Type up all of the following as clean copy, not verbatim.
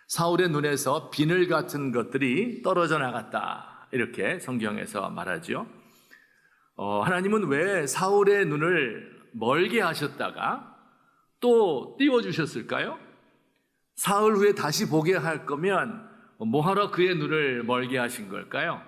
사울의 눈에서 비늘 같은 것들이 떨어져 나갔다. 이렇게 성경에서 말하죠. 하나님은 왜 사울의 눈을 멀게 하셨다가 또 띄워주셨을까요? 사흘 후에 다시 보게 할 거면 뭐하러 그의 눈을 멀게 하신 걸까요?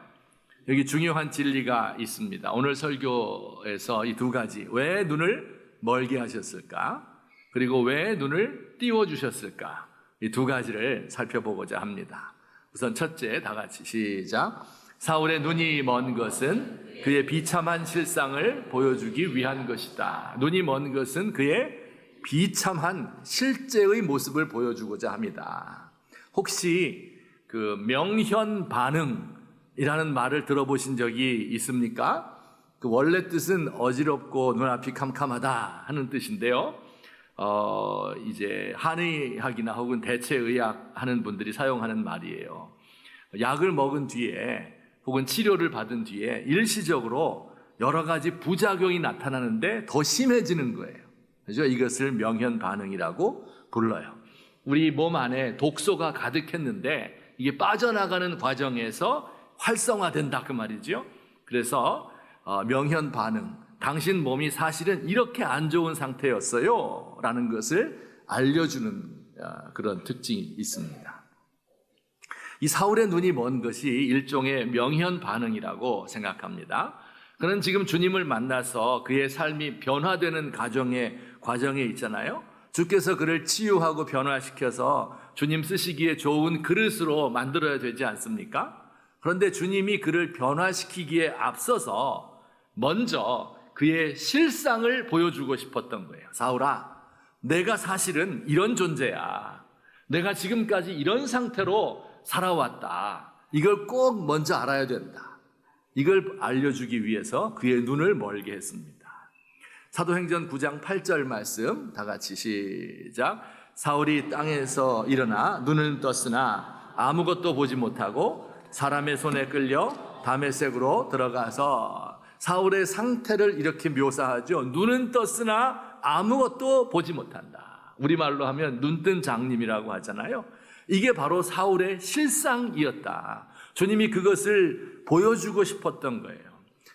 여기 중요한 진리가 있습니다. 오늘 설교에서 이 두 가지, 왜 눈을 멀게 하셨을까? 그리고 왜 눈을 띄워주셨을까? 이 두 가지를 살펴보고자 합니다. 우선 첫째, 다 같이 시작. 사울의 눈이 먼 것은 그의 비참한 실상을 보여주기 위한 것이다. 눈이 먼 것은 그의 비참한 실제의 모습을 보여주고자 합니다. 혹시 그 명현 반응이라는 말을 들어보신 적이 있습니까? 그 원래 뜻은 어지럽고 눈앞이 캄캄하다 하는 뜻인데요. 이제 한의학이나 혹은 대체의학 하는 분들이 사용하는 말이에요. 약을 먹은 뒤에 혹은 치료를 받은 뒤에 일시적으로 여러 가지 부작용이 나타나는데 더 심해지는 거예요. 그죠? 이것을 명현 반응이라고 불러요. 우리 몸 안에 독소가 가득했는데 이게 빠져나가는 과정에서 활성화된다 그 말이죠. 그래서 명현 반응, 당신 몸이 사실은 이렇게 안 좋은 상태였어요 라는 것을 알려주는 그런 특징이 있습니다. 이 사울의 눈이 먼 것이 일종의 명현 반응이라고 생각합니다. 그는 지금 주님을 만나서 그의 삶이 변화되는 과정에 있잖아요. 주께서 그를 치유하고 변화시켜서 주님 쓰시기에 좋은 그릇으로 만들어야 되지 않습니까? 그런데 주님이 그를 변화시키기에 앞서서 먼저 그의 실상을 보여주고 싶었던 거예요. 사울아, 내가 사실은 이런 존재야. 내가 지금까지 이런 상태로 살아왔다. 이걸 꼭 먼저 알아야 된다. 이걸 알려주기 위해서 그의 눈을 멀게 했습니다. 사도행전 9장 8절 말씀 다 같이 시작. 사울이 땅에서 일어나 눈을 떴으나 아무것도 보지 못하고 사람의 손에 끌려 다메섹으로 들어가서, 사울의 상태를 이렇게 묘사하죠. 눈은 떴으나 아무것도 보지 못한다. 우리말로 하면 눈뜬 장님이라고 하잖아요. 이게 바로 사울의 실상이었다. 주님이 그것을 보여주고 싶었던 거예요.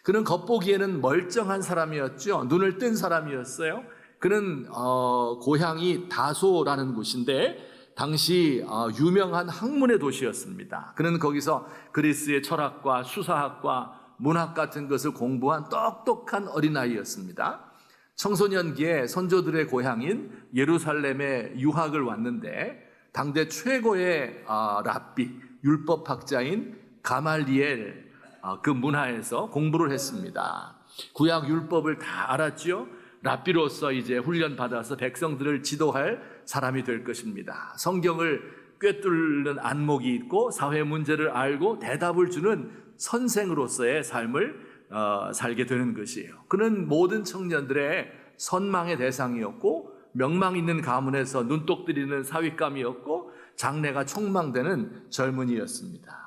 그는 겉보기에는 멀쩡한 사람이었죠. 눈을 뜬 사람이었어요. 그는 고향이 다소라는 곳인데 당시 유명한 학문의 도시였습니다. 그는 거기서 그리스의 철학과 수사학과 문학 같은 것을 공부한 똑똑한 어린아이였습니다. 청소년기에 선조들의 고향인 예루살렘에 유학을 왔는데 당대 최고의 랍비, 율법학자인 가말리엘 그 문화에서 공부를 했습니다. 구약 율법을 다 알았죠. 랍비로서 이제 훈련받아서 백성들을 지도할 사람이 될 것입니다. 성경을 꿰뚫는 안목이 있고 사회 문제를 알고 대답을 주는 선생으로서의 삶을 살게 되는 것이에요. 그는 모든 청년들의 선망의 대상이었고 명망 있는 가문에서 눈독 들이는 사윗감이었고 장래가 촉망되는 젊은이였습니다.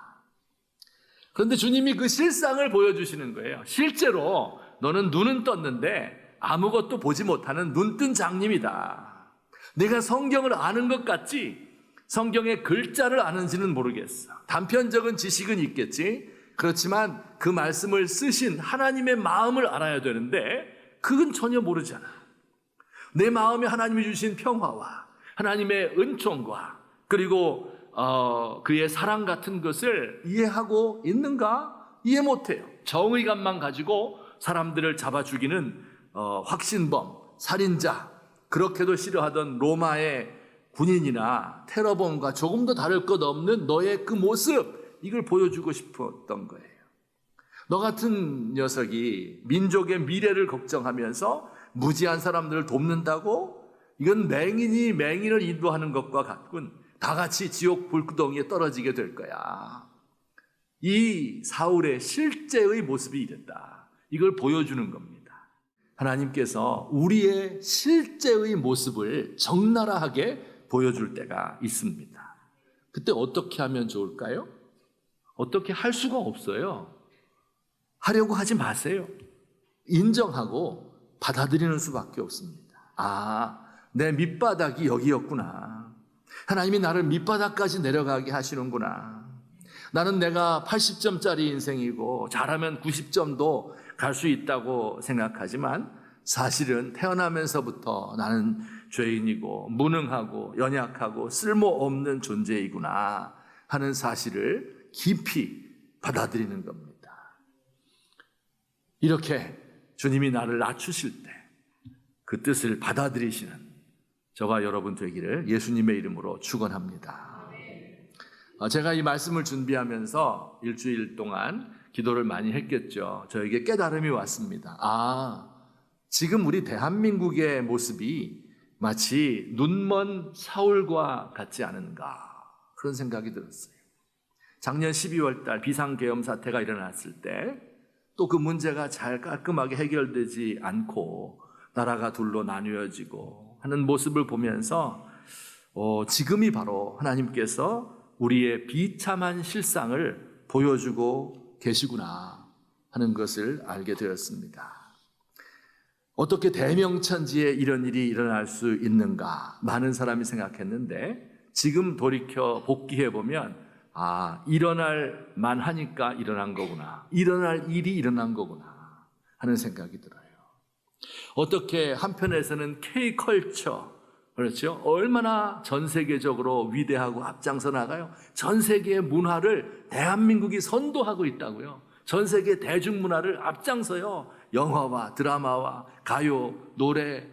그런데 주님이 그 실상을 보여주시는 거예요. 실제로 너는 눈은 떴는데 아무것도 보지 못하는 눈뜬 장님이다. 내가 성경을 아는 것 같지 성경의 글자를 아는지는 모르겠어. 단편적인 지식은 있겠지. 그렇지만 그 말씀을 쓰신 하나님의 마음을 알아야 되는데 그건 전혀 모르잖아. 내 마음에 하나님이 주신 평화와 하나님의 은총과 그리고 그의 사랑 같은 것을 이해하고 있는가? 이해 못해요. 정의감만 가지고 사람들을 잡아 죽이는 확신범, 살인자, 그렇게도 싫어하던 로마의 군인이나 테러범과 조금도 다를 것 없는 너의 그 모습, 이걸 보여주고 싶었던 거예요. 너 같은 녀석이 민족의 미래를 걱정하면서 무지한 사람들을 돕는다고? 이건 맹인이 맹인을 인도하는 것과 같군. 다 같이 지옥 불구덩이에 떨어지게 될 거야. 이 사울의 실제의 모습이 이랬다. 이걸 보여주는 겁니다. 하나님께서 우리의 실제의 모습을 적나라하게 보여줄 때가 있습니다. 그때 어떻게 하면 좋을까요? 어떻게 할 수가 없어요. 하려고 하지 마세요. 인정하고 받아들이는 수밖에 없습니다. 내 밑바닥이 여기였구나. 하나님이 나를 밑바닥까지 내려가게 하시는구나. 나는 내가 80점짜리 인생이고 잘하면 90점도 갈 수 있다고 생각하지만 사실은 태어나면서부터 나는 죄인이고 무능하고 연약하고 쓸모없는 존재이구나 하는 사실을 깊이 받아들이는 겁니다. 이렇게 주님이 나를 낮추실 때 그 뜻을 받아들이시는 저와 여러분 되기를 예수님의 이름으로 축원합니다. 제가 이 말씀을 준비하면서 일주일 동안 기도를 많이 했겠죠. 저에게 깨달음이 왔습니다. 지금 우리 대한민국의 모습이 마치 눈먼 사울과 같지 않은가 그런 생각이 들었어요. 작년 12월 달 비상계엄 사태가 일어났을 때 또 그 문제가 잘 깔끔하게 해결되지 않고 나라가 둘로 나뉘어지고 하는 모습을 보면서 지금이 바로 하나님께서 우리의 비참한 실상을 보여주고 계시구나 하는 것을 알게 되었습니다. 어떻게 대명천지에 이런 일이 일어날 수 있는가 많은 사람이 생각했는데 지금 돌이켜 복귀해보면 일어날 만하니까 일어난 거구나, 일어날 일이 일어난 거구나 하는 생각이 들어요. 어떻게 한편에서는 K컬처, 그렇죠? 얼마나 전 세계적으로 위대하고 앞장서 나가요. 전 세계의 문화를 대한민국이 선도하고 있다고요. 전 세계 대중문화를 앞장서요. 영화와 드라마와 가요, 노래,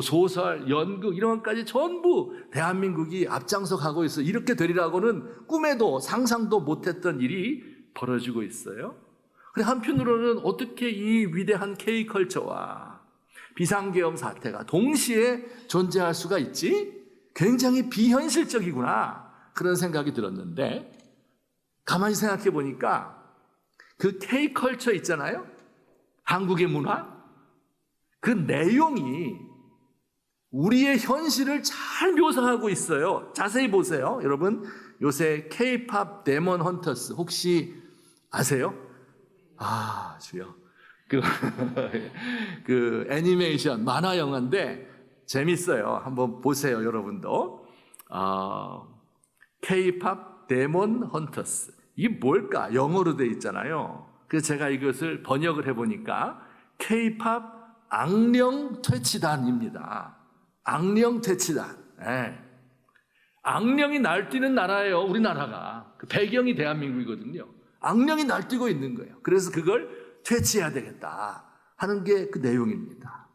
소설, 연극 이런 것까지 전부 대한민국이 앞장서 가고 있어요. 이렇게 되리라고는 꿈에도 상상도 못했던 일이 벌어지고 있어요. 그런데 한편으로는 어떻게 이 위대한 K컬처와 비상계엄 사태가 동시에 존재할 수가 있지? 굉장히 비현실적이구나 그런 생각이 들었는데 가만히 생각해 보니까 그 K컬처 있잖아요. 한국의 문화. 그 내용이 우리의 현실을 잘 묘사하고 있어요. 자세히 보세요. 여러분 요새 K-팝 데몬 헌터스 혹시 아세요? 주여. 그 애니메이션 만화 영화인데 재밌어요. 한번 보세요, 여러분도. K-팝 데몬 헌터스. 이게 뭘까? 영어로 돼 있잖아요. 그래서 제가 이것을 번역을 해보니까 K-팝 악령 퇴치단입니다. 악령 퇴치단. 네. 악령이 날뛰는 나라예요, 우리나라가. 그 배경이 대한민국이거든요. 악령이 날뛰고 있는 거예요. 그래서 그걸 퇴치해야 되겠다 하는 게 그 내용입니다.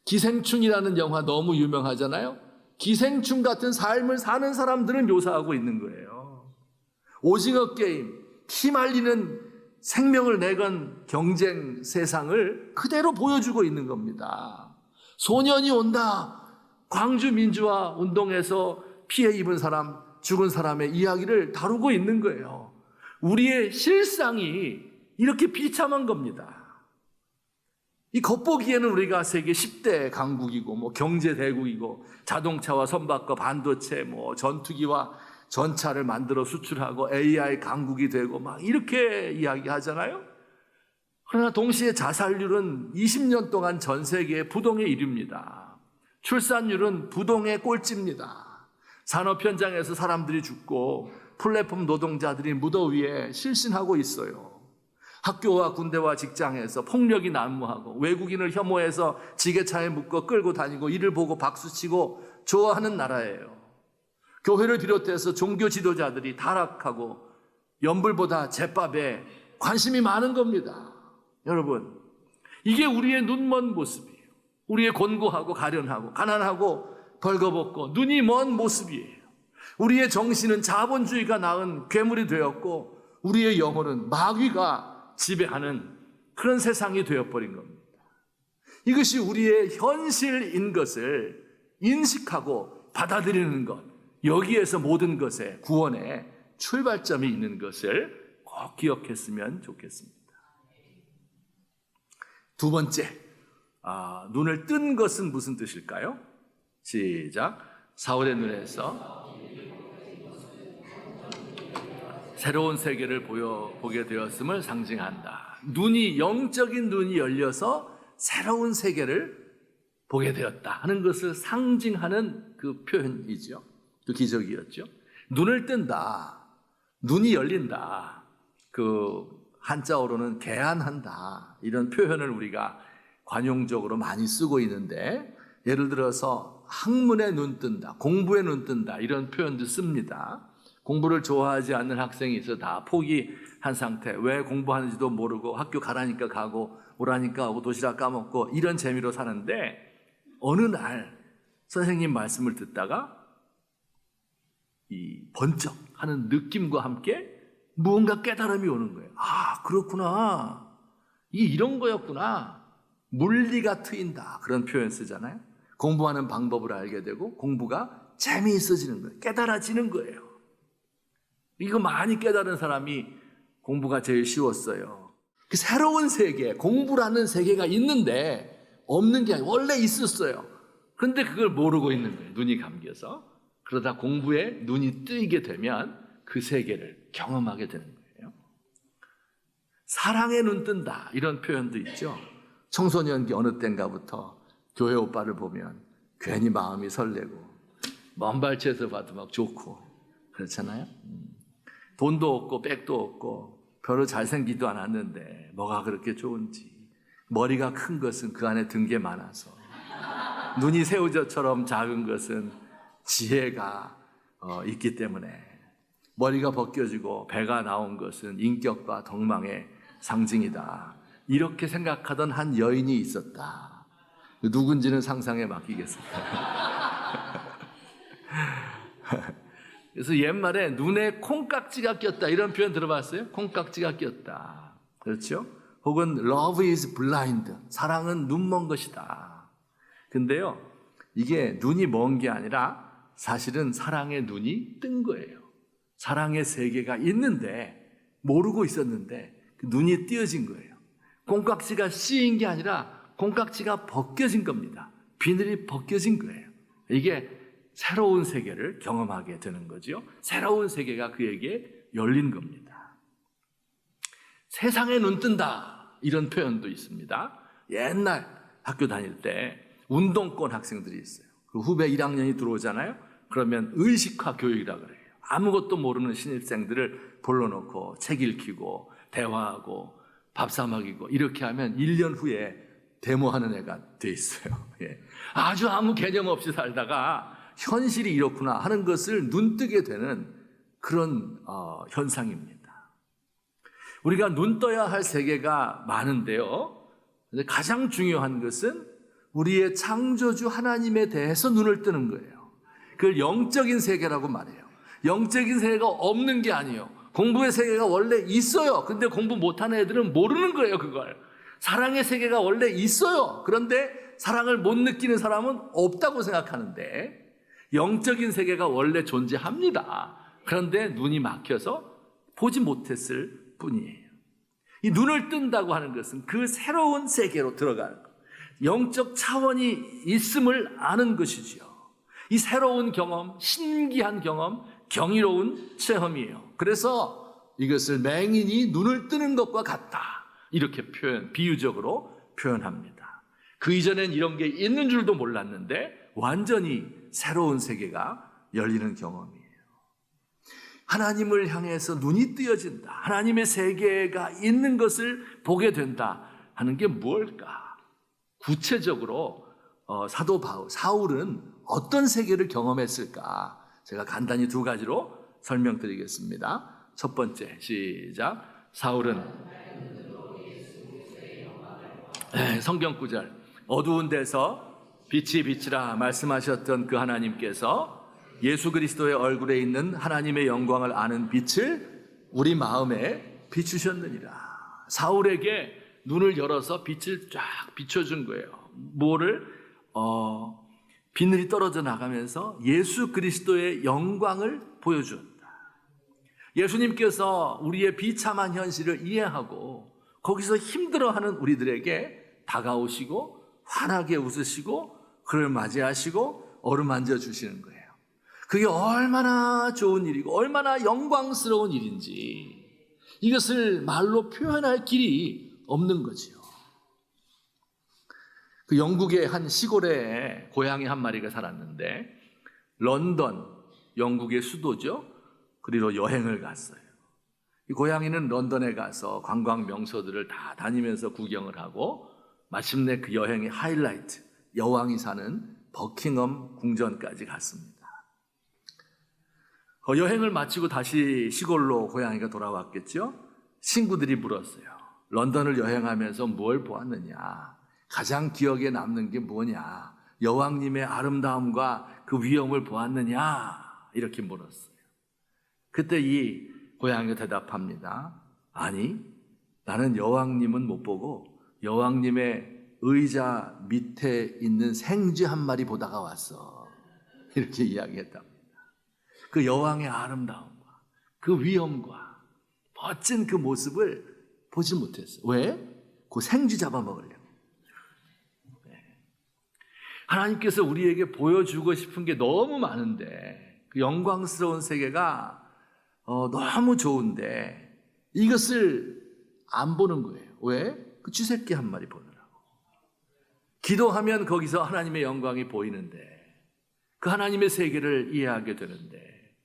기생충이라는 영화 너무 유명하잖아요. 기생충 같은 삶을 사는 사람들을 묘사하고 있는 거예요. 오징어 게임, 피말리는 생명을 내건 경쟁 세상을 그대로 보여주고 있는 겁니다. 소년이 온다. 광주 민주화 운동에서 피해 입은 사람, 죽은 사람의 이야기를 다루고 있는 거예요. 우리의 실상이 이렇게 비참한 겁니다. 이 겉보기에는 우리가 세계 10대 강국이고 경제 대국이고 자동차와 선박과 반도체 전투기와 전차를 만들어 수출하고 AI 강국이 되고 이렇게 이야기하잖아요. 그러나 동시에 자살률은 20년 동안 전 세계의 부동의 1위입니다. 출산율은 부동의 꼴찌입니다. 산업 현장에서 사람들이 죽고 플랫폼 노동자들이 무더위에 실신하고 있어요. 학교와 군대와 직장에서 폭력이 난무하고 외국인을 혐오해서 지게차에 묶어 끌고 다니고 이를 보고 박수치고 좋아하는 나라예요. 교회를 비롯해서 종교 지도자들이 타락하고 연불보다 제밥에 관심이 많은 겁니다. 여러분, 이게 우리의 눈먼 모습이에요. 우리의 곤고하고 가련하고 가난하고 벌거벗고 눈이 먼 모습이에요. 우리의 정신은 자본주의가 낳은 괴물이 되었고 우리의 영혼은 마귀가 지배하는 그런 세상이 되어버린 겁니다. 이것이 우리의 현실인 것을 인식하고 받아들이는 것, 여기에서 모든 것의 구원의 출발점이 있는 것을 꼭 기억했으면 좋겠습니다. 두 번째, 눈을 뜬 것은 무슨 뜻일까요? 시작. 사울의 눈에서 새로운 세계를 보게 되었음을 상징한다. 영적인 눈이 열려서 새로운 세계를 보게 되었다 하는 것을 상징하는 그 표현이죠. 또 기적이었죠. 눈을 뜬다, 눈이 열린다, 그 한자어로는 개안한다, 이런 표현을 우리가 관용적으로 많이 쓰고 있는데, 예를 들어서 학문에 눈 뜬다, 공부에 눈 뜬다, 이런 표현도 씁니다. 공부를 좋아하지 않는 학생이 있어 다 포기한 상태, 왜 공부하는지도 모르고 학교 가라니까 가고 오라니까 오고 도시락 까먹고 이런 재미로 사는데, 어느 날 선생님 말씀을 듣다가 이 번쩍 하는 느낌과 함께 무언가 깨달음이 오는 거예요. 아, 그렇구나, 이런 거였구나. 물리가 트인다, 그런 표현 쓰잖아요. 공부하는 방법을 알게 되고 공부가 재미있어지는 거예요. 깨달아지는 거예요. 이거 많이 깨달은 사람이 공부가 제일 쉬웠어요. 그 새로운 세계, 공부라는 세계가 있는데 없는 게 아니고 원래 있었어요. 그런데 그걸 모르고 있는 거예요. 눈이 감겨서. 그러다 공부에 눈이 뜨이게 되면 그 세계를 경험하게 되는 거예요. 사랑에 눈 뜬다, 이런 표현도 있죠. 청소년기 어느 때인가부터 교회 오빠를 보면 괜히 마음이 설레고 먼 발치에서 봐도 막 좋고 그렇잖아요. 돈도 없고 백도 없고 별로 잘생기도 않았는데 뭐가 그렇게 좋은지. 머리가 큰 것은 그 안에 든 게 많아서, 눈이 새우젓처럼 작은 것은 지혜가 있기 때문에, 머리가 벗겨지고 배가 나온 것은 인격과 덕망의 상징이다, 이렇게 생각하던 한 여인이 있었다. 누군지는 상상에 맡기겠습니다. 그래서 옛말에 눈에 콩깍지가 꼈다, 이런 표현 들어봤어요? 콩깍지가 꼈다. 그렇죠? 혹은 love is blind, 사랑은 눈먼 것이다. 근데요, 이게 눈이 먼 게 아니라 사실은 사랑의 눈이 뜬 거예요. 사랑의 세계가 있는데 모르고 있었는데 그 눈이 띄어진 거예요. 콩깍지가 씌인 게 아니라 콩깍지가 벗겨진 겁니다. 비늘이 벗겨진 거예요. 이게 새로운 세계를 경험하게 되는 거죠. 새로운 세계가 그에게 열린 겁니다. 세상에 눈 뜬다, 이런 표현도 있습니다. 옛날 학교 다닐 때 운동권 학생들이 있어요. 그 후배 1학년이 들어오잖아요. 그러면 의식화 교육이라고 그래요. 아무것도 모르는 신입생들을 불러놓고 책 읽히고 대화하고 밥 사 먹이고 이렇게 하면 1년 후에 데모하는 애가 돼 있어요. 예. 아주 아무 개념 없이 살다가 현실이 이렇구나 하는 것을 눈뜨게 되는 그런 현상입니다. 우리가 눈 떠야 할 세계가 많은데요, 근데 가장 중요한 것은 우리의 창조주 하나님에 대해서 눈을 뜨는 거예요. 그걸 영적인 세계라고 말해요. 영적인 세계가 없는 게 아니에요. 공부의 세계가 원래 있어요. 근데 공부 못하는 애들은 모르는 거예요, 그걸. 사랑의 세계가 원래 있어요. 그런데 사랑을 못 느끼는 사람은 없다고 생각하는데, 영적인 세계가 원래 존재합니다. 그런데 눈이 막혀서 보지 못했을 뿐이에요. 이 눈을 뜬다고 하는 것은 그 새로운 세계로 들어가는 것, 영적 차원이 있음을 아는 것이죠. 이 새로운 경험, 신기한 경험, 경이로운 체험이에요. 그래서 이것을 맹인이 눈을 뜨는 것과 같다, 이렇게 비유적으로 표현합니다. 그 이전엔 이런 게 있는 줄도 몰랐는데 완전히 새로운 세계가 열리는 경험이에요. 하나님을 향해서 눈이 뜨여진다, 하나님의 세계가 있는 것을 보게 된다 하는 게 무엇일까? 구체적으로 사도 사울은 어떤 세계를 경험했을까? 제가 간단히 두 가지로 설명드리겠습니다. 첫 번째, 시작. 사울은 성경 구절, 어두운 데서 빛이 비치라 말씀하셨던 그 하나님께서 예수 그리스도의 얼굴에 있는 하나님의 영광을 아는 빛을 우리 마음에 비추셨느니라. 사울에게 눈을 열어서 빛을 쫙 비춰준 거예요. 뭐를? 비늘이 떨어져 나가면서 예수 그리스도의 영광을 보여준다. 예수님께서 우리의 비참한 현실을 이해하고 거기서 힘들어하는 우리들에게 다가오시고 환하게 웃으시고 그를 맞이하시고 어루만져 주시는 거예요. 그게 얼마나 좋은 일이고 얼마나 영광스러운 일인지 이것을 말로 표현할 길이 없는 거지요. 그 영국의 한 시골에 고양이 한 마리가 살았는데 런던 영국의 수도죠. 그리로 여행을 갔어요. 이 고양이는 런던에 가서 관광 명소들을 다 다니면서 구경을 하고 마침내 그 여행의 하이라이트, 여왕이 사는 버킹엄 궁전까지 갔습니다. 여행을 마치고 다시 시골로 고양이가 돌아왔겠죠. 친구들이 물었어요. 런던을 여행하면서 뭘 보았느냐? 가장 기억에 남는 게 뭐냐? 여왕님의 아름다움과 그 위엄을 보았느냐? 이렇게 물었어요. 그때 이 고양이가 대답합니다. 아니, 나는 여왕님은 못 보고 여왕님의 의자 밑에 있는 생쥐 한 마리 보다가 왔어. 이렇게 이야기했답니다. 그 여왕의 아름다움과 그 위엄과 멋진 그 모습을 보지 못했어요. 왜? 그 생쥐 잡아먹으려고. 하나님께서 우리에게 보여주고 싶은 게 너무 많은데 그 영광스러운 세계가 너무 좋은데 이것을 안 보는 거예요. 왜? 그 쥐새끼 한 마리 보느라고. 기도하면 거기서 하나님의 영광이 보이는데 그 하나님의 세계를 이해하게 되는데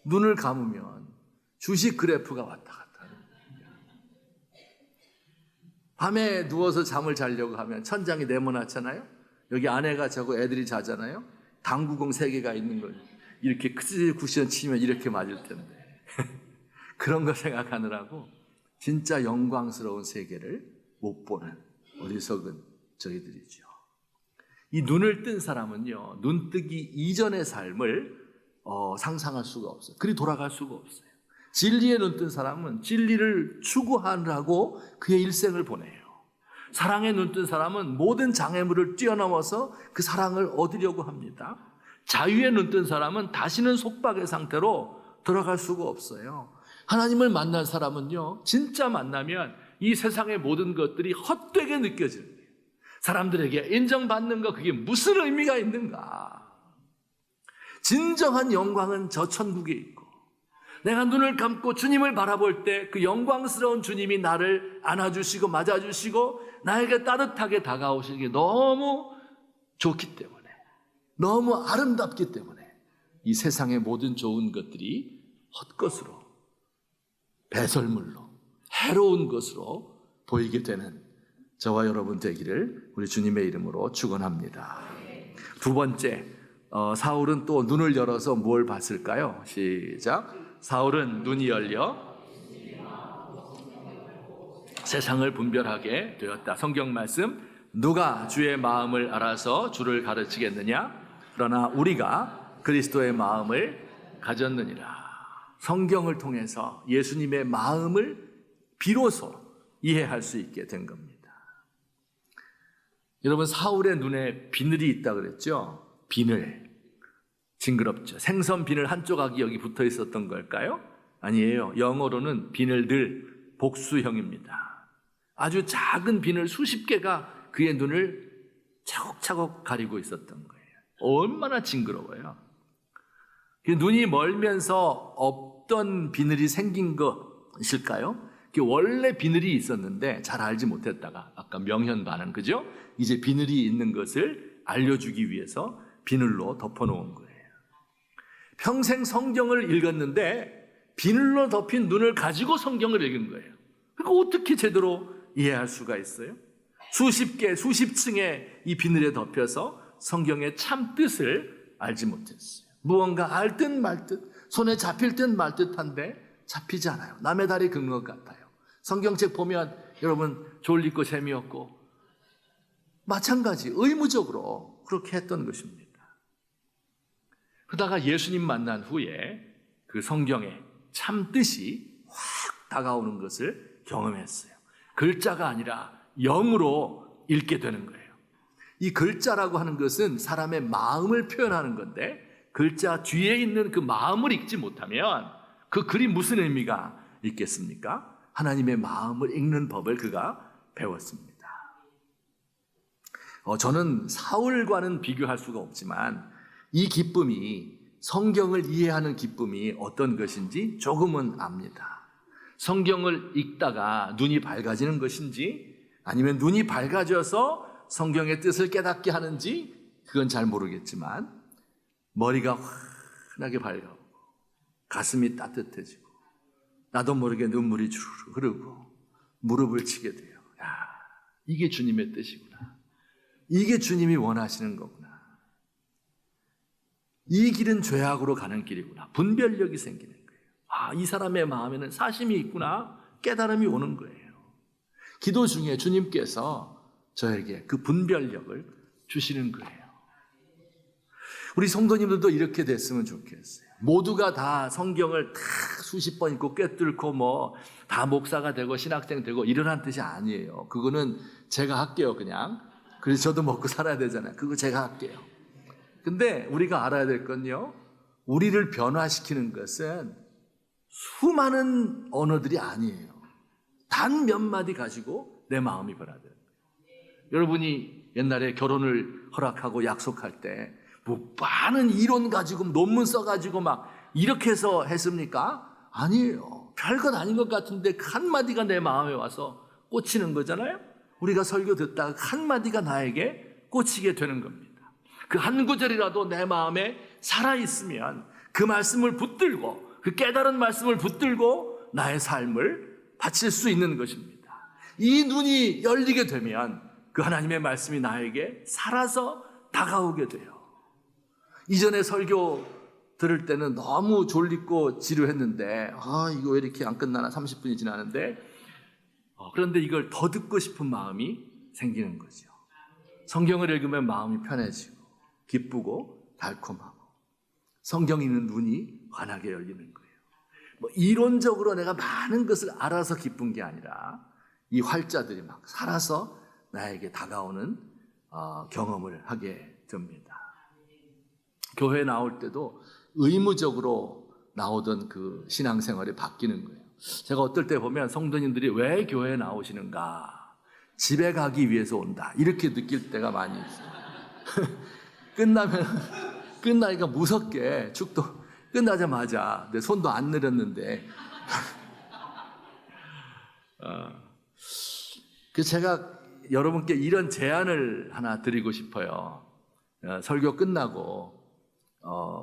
눈을 감으면 주식 그래프가 왔다 갔다 하는 거예요. 밤에 누워서 잠을 자려고 하면 천장이 네모나잖아요. 여기 아내가 자고 애들이 자잖아요. 당구공 3개가 있는 거예요. 이렇게 쿠션 치면 이렇게 맞을 텐데 그런 거 생각하느라고 진짜 영광스러운 세계를 못 보는 어리석은 저희들이죠. 이 눈을 뜬 사람은요, 눈 뜨기 이전의 삶을 상상할 수가 없어요. 그리 돌아갈 수가 없어요. 진리에 눈 뜬 사람은 진리를 추구하느라고 그의 일생을 보내요. 사랑에 눈 뜬 사람은 모든 장애물을 뛰어넘어서 그 사랑을 얻으려고 합니다. 자유에 눈 뜬 사람은 다시는 속박의 상태로 들어갈 수가 없어요. 하나님을 만난 사람은요, 진짜 만나면 이 세상의 모든 것들이 헛되게 느껴지는 거예요. 사람들에게 인정받는 거 그게 무슨 의미가 있는가? 진정한 영광은 저 천국에 있고 내가 눈을 감고 주님을 바라볼 때 그 영광스러운 주님이 나를 안아주시고 맞아주시고 나에게 따뜻하게 다가오시는 게 너무 좋기 때문에, 너무 아름답기 때문에 이 세상의 모든 좋은 것들이 헛것으로, 배설물로, 해로운 것으로 보이게 되는 저와 여러분 되기를 우리 주님의 이름으로 축원합니다. 두 번째, 사울은 또 눈을 열어서 뭘 봤을까요? 시작. 사울은 눈이 열려 세상을 분별하게 되었다. 성경 말씀, 누가 주의 마음을 알아서 주를 가르치겠느냐? 그러나 우리가 그리스도의 마음을 가졌느니라. 성경을 통해서 예수님의 마음을 비로소 이해할 수 있게 된 겁니다. 여러분, 사울의 눈에 비늘이 있다 그랬죠? 비늘. 징그럽죠. 생선 비늘 한쪽 악이 여기 붙어 있었던 걸까요? 아니에요. 영어로는 비늘들, 복수형입니다. 아주 작은 비늘 수십 개가 그의 눈을 차곡차곡 가리고 있었던 거예요. 얼마나 징그러워요. 눈이 멀면서 없던 비늘이 생긴 것일까요? 원래 비늘이 있었는데 잘 알지 못했다가 아까 명현반응, 그죠? 이제 비늘이 있는 것을 알려주기 위해서 비늘로 덮어놓은 거예요. 평생 성경을 읽었는데 비늘로 덮인 눈을 가지고 성경을 읽은 거예요. 그러니까 어떻게 제대로 이해할 수가 있어요? 수십 개, 수십 층의 이 비늘에 덮여서 성경의 참 뜻을 알지 못했어요. 무언가 알 듯 말 듯, 손에 잡힐 듯 말 듯한데 잡히지 않아요. 남의 다리 긁는 것 같아요. 성경책 보면 여러분 졸리고 재미없고 마찬가지 의무적으로 그렇게 했던 것입니다. 그러다가 예수님 만난 후에 그 성경의 참 뜻이 확 다가오는 것을 경험했어요. 글자가 아니라 영으로 읽게 되는 거예요. 이 글자라고 하는 것은 사람의 마음을 표현하는 건데 글자 뒤에 있는 그 마음을 읽지 못하면 그 글이 무슨 의미가 있겠습니까? 하나님의 마음을 읽는 법을 그가 배웠습니다. 저는 사울과는 비교할 수가 없지만 이 기쁨이, 성경을 이해하는 기쁨이 어떤 것인지 조금은 압니다. 성경을 읽다가 눈이 밝아지는 것인지 아니면 눈이 밝아져서 성경의 뜻을 깨닫게 하는지 그건 잘 모르겠지만 머리가 환하게 밝아오고 가슴이 따뜻해지고 나도 모르게 눈물이 주르르 흐르고 무릎을 치게 돼요. 야, 이게 주님의 뜻이구나. 이게 주님이 원하시는 거구나. 이 길은 죄악으로 가는 길이구나. 분별력이 생기는 거예요. 아, 이 사람의 마음에는 사심이 있구나. 깨달음이 오는 거예요. 기도 중에 주님께서 저에게 그 분별력을 주시는 거예요. 우리 성도님들도 이렇게 됐으면 좋겠어요. 모두가 다 성경을 다 수십 번 읽고 꿰뚫고 다 목사가 되고 신학생 되고 이러란 뜻이 아니에요. 그거는 제가 할게요, 그냥. 그래서 저도 먹고 살아야 되잖아요. 그거 제가 할게요. 근데 우리가 알아야 될 건요, 우리를 변화시키는 것은 수많은 언어들이 아니에요. 단 몇 마디 가지고 내 마음이 변화돼요. 여러분이 옛날에 결혼을 허락하고 약속할 때 많은 이론 가지고 논문 써가지고 막 이렇게 해서 했습니까? 아니에요. 별것 아닌 것 같은데 한마디가 내 마음에 와서 꽂히는 거잖아요. 우리가 설교 듣다가 한마디가 나에게 꽂히게 되는 겁니다. 그 한 구절이라도 내 마음에 살아있으면 그 말씀을 붙들고, 그 깨달은 말씀을 붙들고 나의 삶을 바칠 수 있는 것입니다. 이 눈이 열리게 되면 그 하나님의 말씀이 나에게 살아서 다가오게 돼요. 이전에 설교 들을 때는 너무 졸리고 지루했는데 이거 왜 이렇게 안 끝나나 30분이 지나는데 그런데 이걸 더 듣고 싶은 마음이 생기는 거죠. 성경을 읽으면 마음이 편해지고 기쁘고 달콤하고 성경 읽는 눈이 환하게 열리는 거예요. 이론적으로 내가 많은 것을 알아서 기쁜 게 아니라 이 활자들이 막 살아서 나에게 다가오는 경험을 하게 됩니다. 교회에 나올 때도 의무적으로 나오던 그 신앙생활이 바뀌는 거예요. 제가 어떨 때 보면 성도님들이 왜 교회에 나오시는가? 집에 가기 위해서 온다. 이렇게 느낄 때가 많이 있어요. 끝나니까 무섭게 축도 끝나자마자 내 손도 안 내렸는데 제가 여러분께 이런 제안을 하나 드리고 싶어요. 설교 끝나고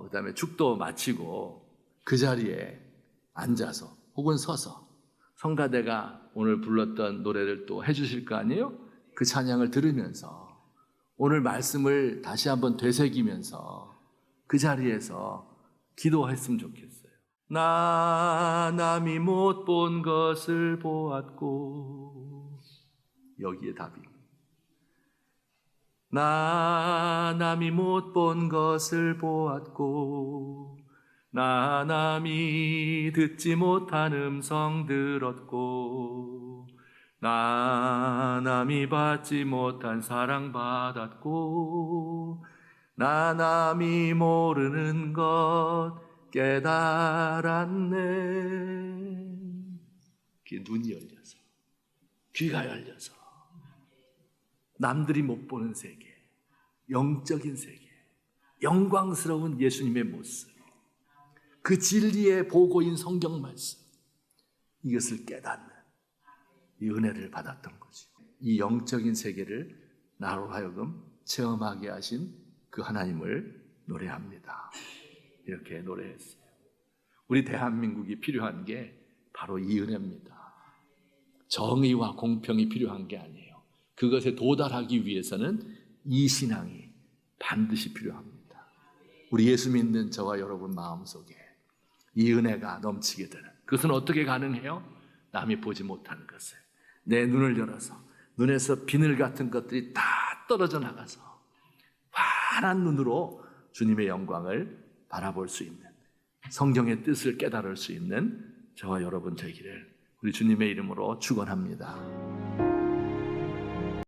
그다음에 축도 마치고 그 자리에 앉아서 혹은 서서 성가대가 오늘 불렀던 노래를 또 해주실 거 아니에요? 그 찬양을 들으면서 오늘 말씀을 다시 한번 되새기면서 그 자리에서 기도했으면 좋겠어요. 나 남이 못 본 것을 보았고, 여기에 답이. 나 남이 못 본 것을 보았고, 나 남이 듣지 못한 음성 들었고, 나 남이 받지 못한 사랑 받았고, 나 남이 모르는 것 깨달았네. 눈이 열려서, 귀가 열려서 남들이 못 보는 세계, 영적인 세계, 영광스러운 예수님의 모습, 그 진리의 보고인 성경 말씀, 이것을 깨닫는 이 은혜를 받았던 거죠. 이 영적인 세계를 나로 하여금 체험하게 하신 그 하나님을 노래합니다. 이렇게 노래했어요. 우리 대한민국이 필요한 게 바로 이 은혜입니다. 정의와 공평이 필요한 게 아니에요. 그것에 도달하기 위해서는 이 신앙이 반드시 필요합니다. 우리 예수 믿는 저와 여러분 마음속에 이 은혜가 넘치게 되는, 그것은 어떻게 가능해요? 남이 보지 못하는 것을 내 눈을 열어서 눈에서 비늘 같은 것들이 다 떨어져 나가서 환한 눈으로 주님의 영광을 바라볼 수 있는, 성경의 뜻을 깨달을 수 있는 저와 여러분 되기를 우리 주님의 이름으로 축원합니다.